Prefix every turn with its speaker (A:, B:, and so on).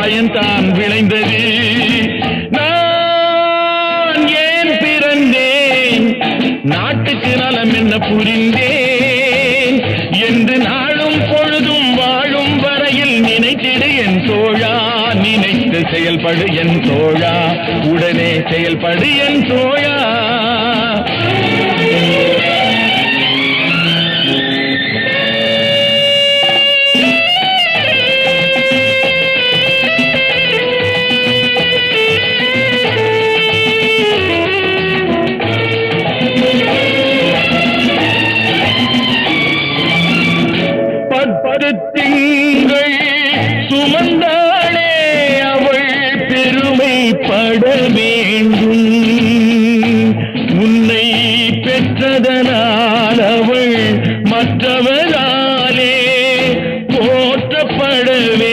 A: பயன்தான் விளைந்தது. நான் ஏன் பிறந்தேன், நாட்டுக்கு நலம் என்ன புரிந்தேன் என்று நாளும் பொழுதும் வாழும் வரையில் நினைத்திடு என் தோழா, நினைத்து செயல்படு என் தோழா, உடனே செயல்படு என் தோழா. திங்கள் சுமந்தாளே அவள் பெருமைப்பட வேண்டும். உன்னை பெற்றதனால் அவள் மற்றவராலே போற்றப்பட வேண்டும்.